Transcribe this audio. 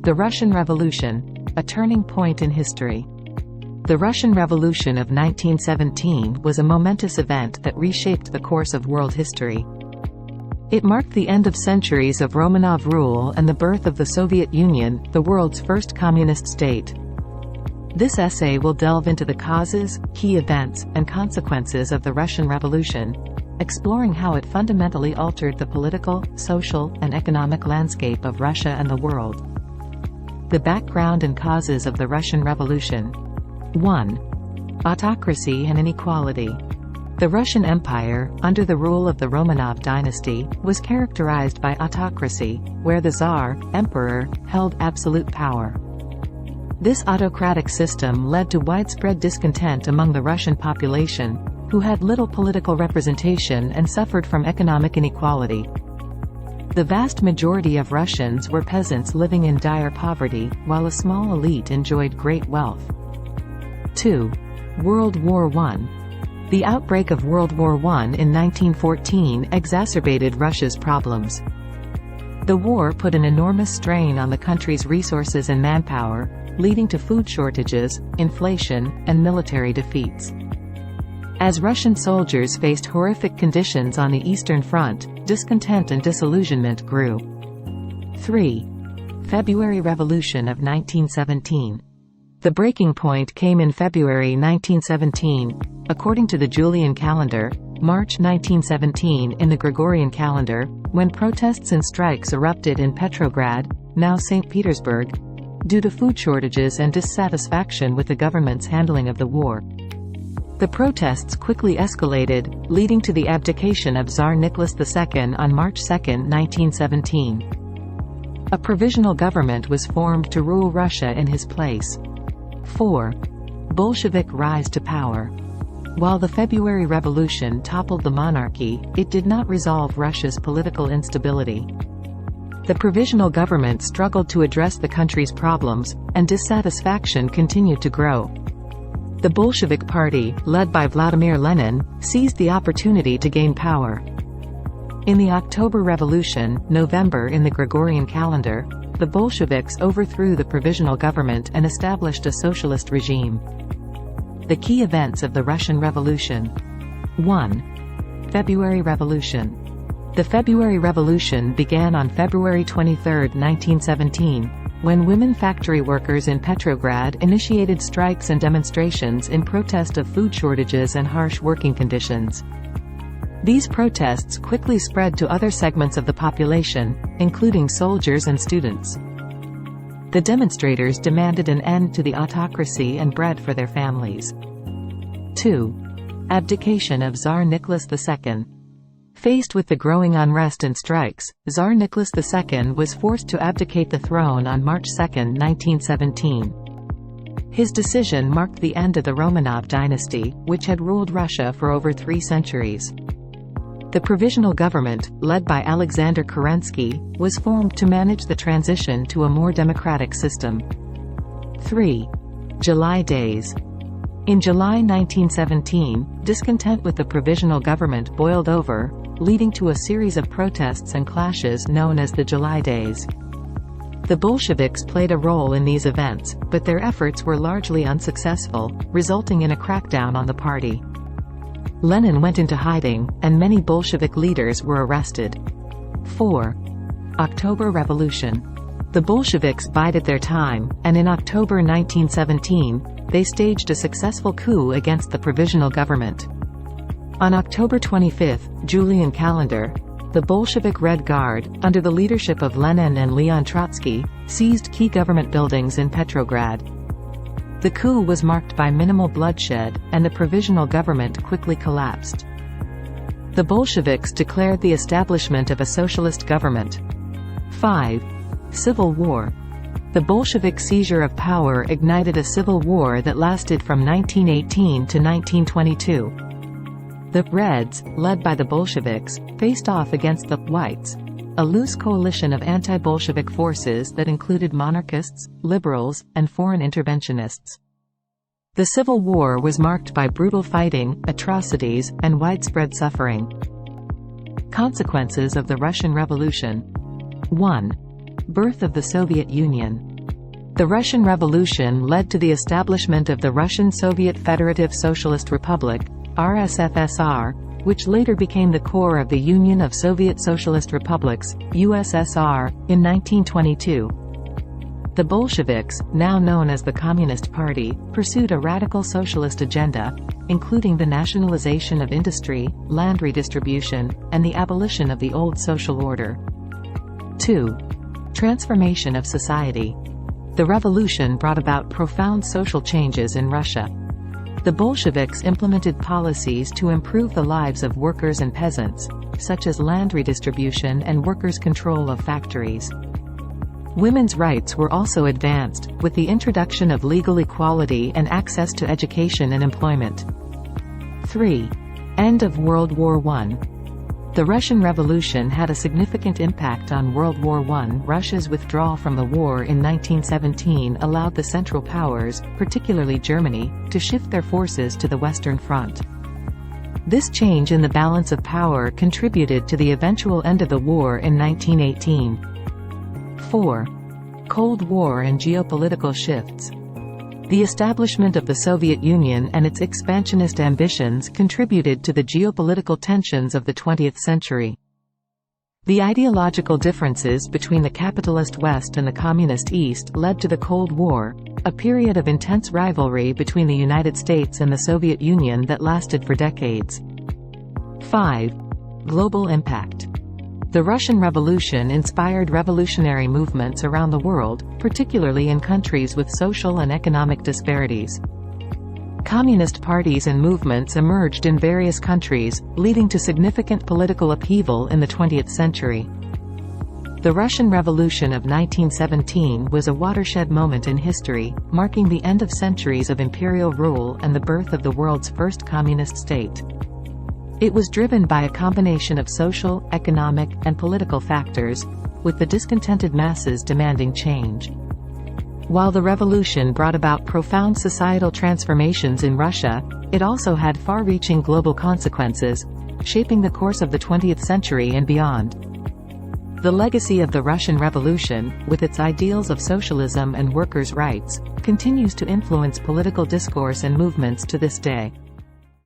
The Russian Revolution, a turning point in history. The Russian Revolution of 1917 was a momentous event that reshaped the course of world history. It marked the end of centuries of Romanov rule and the birth of the Soviet Union, the world's first communist state. This essay will delve into the causes, key events, and consequences of the Russian Revolution, exploring how it fundamentally altered the political, social, and economic landscape of Russia and the world. The background and causes of the Russian Revolution. 1. Autocracy and inequality. The Russian Empire, under the rule of the Romanov dynasty, was characterized by autocracy, where the Tsar, emperor, held absolute power. This autocratic system led to widespread discontent among the Russian population, who had little political representation and suffered from economic inequality. The vast majority of Russians were peasants living in dire poverty, while a small elite enjoyed great wealth. 2. World War I. The outbreak of World War I in 1914 exacerbated Russia's problems. The war put an enormous strain on the country's resources and manpower, leading to food shortages, inflation, and military defeats. As Russian soldiers faced horrific conditions on the Eastern Front, discontent and disillusionment grew. 3. February Revolution of 1917. The breaking point came in February 1917, according to the Julian calendar, March 1917 in the Gregorian calendar, when protests and strikes erupted in Petrograd, now St. Petersburg, due to food shortages and dissatisfaction with the government's handling of the war. The protests quickly escalated, leading to the abdication of Tsar Nicholas II on March 2, 1917. A provisional government was formed to rule Russia in his place. 4. Bolshevik rise to power. While the February Revolution toppled the monarchy, it did not resolve Russia's political instability. The provisional government struggled to address the country's problems, and dissatisfaction continued to grow. The Bolshevik Party, led by Vladimir Lenin, seized the opportunity to gain power. In the October Revolution, November in the Gregorian calendar, the Bolsheviks overthrew the provisional government and established a socialist regime. The key events of the Russian Revolution. 1. February Revolution. The February Revolution began on February 23, 1917, when women factory workers in Petrograd initiated strikes and demonstrations in protest of food shortages and harsh working conditions. These protests quickly spread to other segments of the population, including soldiers and students. The demonstrators demanded an end to the autocracy and bread for their families. 2. Abdication of Tsar Nicholas II. Faced with the growing unrest and strikes, Tsar Nicholas II was forced to abdicate the throne on March 2, 1917. His decision marked the end of the Romanov dynasty, which had ruled Russia for over 3 centuries. The Provisional Government, led by Alexander Kerensky, was formed to manage the transition to a more democratic system. 3. July Days. In July 1917, discontent with the Provisional Government boiled over, leading to a series of protests and clashes known as the July Days. The Bolsheviks played a role in these events, but their efforts were largely unsuccessful, resulting in a crackdown on the party. Lenin went into hiding, and many Bolshevik leaders were arrested. 4. October Revolution. The Bolsheviks bided their time, and in October 1917, they staged a successful coup against the Provisional Government. On October 25, Julian calendar, the Bolshevik Red Guard, under the leadership of Lenin and Leon Trotsky, seized key government buildings in Petrograd. The coup was marked by minimal bloodshed, and the provisional government quickly collapsed. The Bolsheviks declared the establishment of a socialist government. 5. Civil War. The Bolshevik seizure of power ignited a civil war that lasted from 1918 to 1922. The Reds, led by the Bolsheviks, faced off against the Whites, a loose coalition of anti-Bolshevik forces that included monarchists, liberals, and foreign interventionists. The Civil War was marked by brutal fighting, atrocities, and widespread suffering. Consequences of the Russian Revolution. 1. Birth of the Soviet Union. The Russian Revolution led to the establishment of the Russian Soviet Federative Socialist Republic, RSFSR, which later became the core of the Union of Soviet Socialist Republics, USSR, in 1922. The Bolsheviks, now known as the Communist Party, pursued a radical socialist agenda, including the nationalization of industry, land redistribution, and the abolition of the old social order. 2. Transformation of society. The revolution brought about profound social changes in Russia. The Bolsheviks implemented policies to improve the lives of workers and peasants, such as land redistribution and workers' control of factories. Women's rights were also advanced, with the introduction of legal equality and access to education and employment. 3. End of World War I. The Russian Revolution had a significant impact on World War I. Russia's withdrawal from the war in 1917 allowed the Central Powers, particularly Germany, to shift their forces to the Western Front. This change in the balance of power contributed to the eventual end of the war in 1918. 4. Cold War and geopolitical shifts. The establishment of the Soviet Union and its expansionist ambitions contributed to the geopolitical tensions of the 20th century. The ideological differences between the capitalist West and the communist East led to the Cold War, a period of intense rivalry between the United States and the Soviet Union that lasted for decades. 5. Global impact. The Russian Revolution inspired revolutionary movements around the world, particularly in countries with social and economic disparities. Communist parties and movements emerged in various countries, leading to significant political upheaval in the 20th century. The Russian Revolution of 1917 was a watershed moment in history, marking the end of centuries of imperial rule and the birth of the world's first communist state. It was driven by a combination of social, economic, and political factors, with the discontented masses demanding change. While the revolution brought about profound societal transformations in Russia, it also had far-reaching global consequences, shaping the course of the 20th century and beyond. The legacy of the Russian Revolution, with its ideals of socialism and workers' rights, continues to influence political discourse and movements to this day.